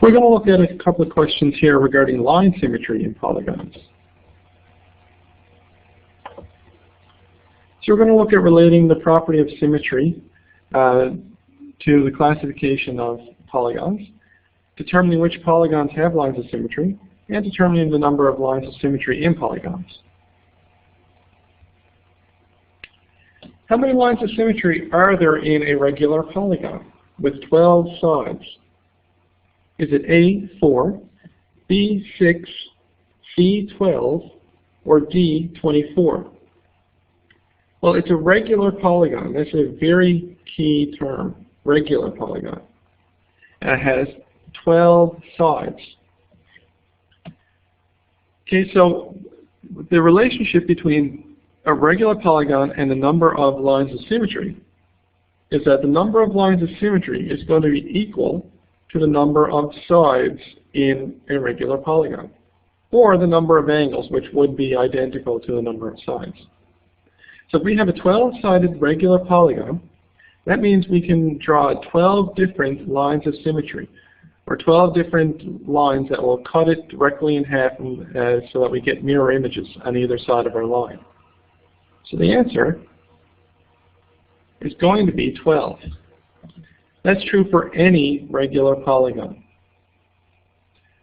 We're going to look at a couple of questions here regarding line symmetry in polygons. So we're going to look at relating the property of symmetry to the classification of polygons, determining which polygons have lines of symmetry, and determining the number of lines of symmetry in polygons. How many lines of symmetry are there in a regular polygon with 12 sides? Is it A, 4, B, 6, C, 12, or D, 24? Well, it's a regular polygon. That's a very key term, regular polygon. And it has 12 sides. Okay, so the relationship between a regular polygon and the number of lines of symmetry is that the number of lines of symmetry is going to be equal to the number of sides in a regular polygon, or the number of angles, which would be identical to the number of sides. So if we have a 12-sided regular polygon, that means we can draw 12 different lines of symmetry, or 12 different lines that will cut it directly in half so that we get mirror images on either side of our line. So the answer is going to be 12. That's true for any regular polygon,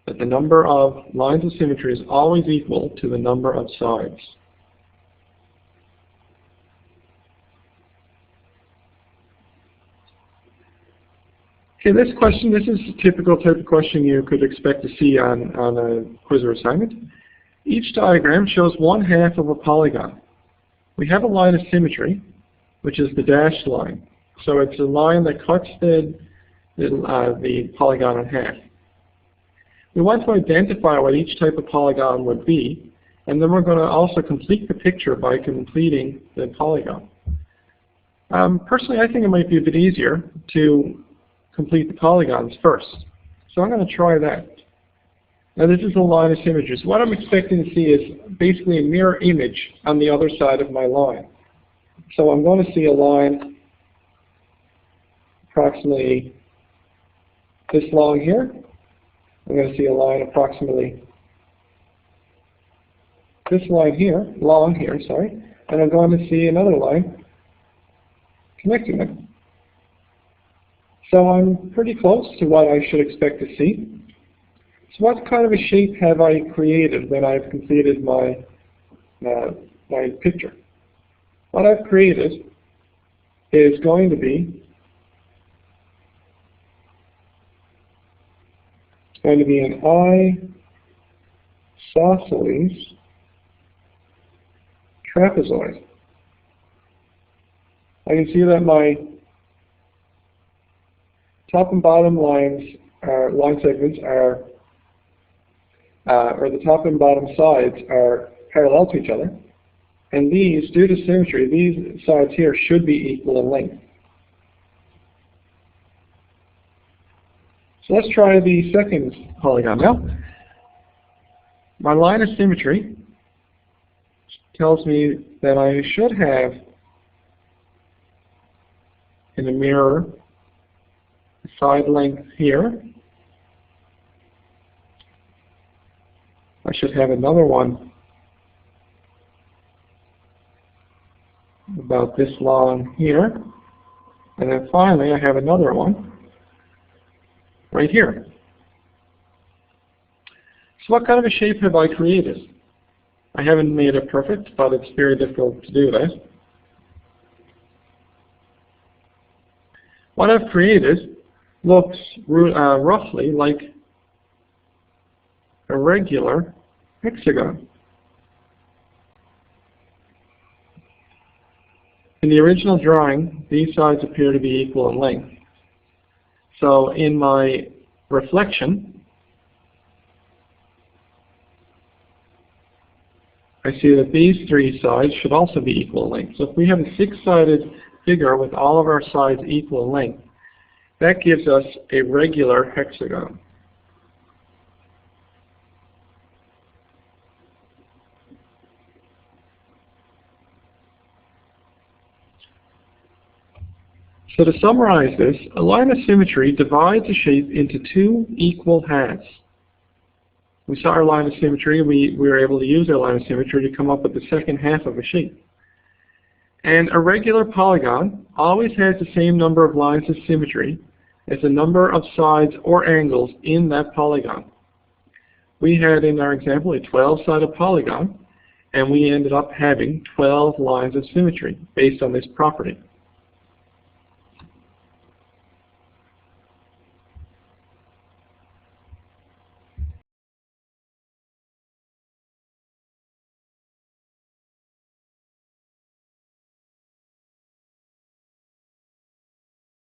that the number of lines of symmetry is always equal to the number of sides. Okay, this question, this is a typical type of question you could expect to see on a quiz or assignment. Each diagram shows one half of a polygon. We have a line of symmetry, which is the dashed line. So it's a line that cuts the polygon in half. We want to identify what each type of polygon would be, and then we're going to also complete the picture by completing the polygon. Personally, I think it might be a bit easier to complete the polygons first. So I'm going to try that. Now this is a line of symmetry. So what I'm expecting to see is basically a mirror image on the other side of my line. So I'm going to see a line approximately this long here. I'm going to see a line approximately this line here, long here, sorry. And I'm going to see another line connecting them. So I'm pretty close to what I should expect to see. So what kind of a shape have I created when I've completed my picture? What I've created is going to be an isosceles trapezoid. I can see that my top and bottom line segments are, or the top and bottom sides are parallel to each other. And these, due to symmetry, these sides here should be equal in length. So let's try the second polygon now. My line of symmetry tells me that I should have in a mirror a side length here. I should have another one about this long here. And then finally I have another one right here. So what kind of a shape have I created? I haven't made it perfect, but it's very difficult to do that. What I've created looks roughly like a regular hexagon. In the original drawing, these sides appear to be equal in length. So in my reflection, I see that these three sides should also be equal in length. So if we have a six-sided figure with all of our sides equal in length, that gives us a regular hexagon. So to summarize this, a line of symmetry divides a shape into two equal halves. We saw our line of symmetry, we were able to use our line of symmetry to come up with the second half of a shape. And a regular polygon always has the same number of lines of symmetry as the number of sides or angles in that polygon. We had in our example a 12-sided polygon, and we ended up having 12 lines of symmetry based on this property.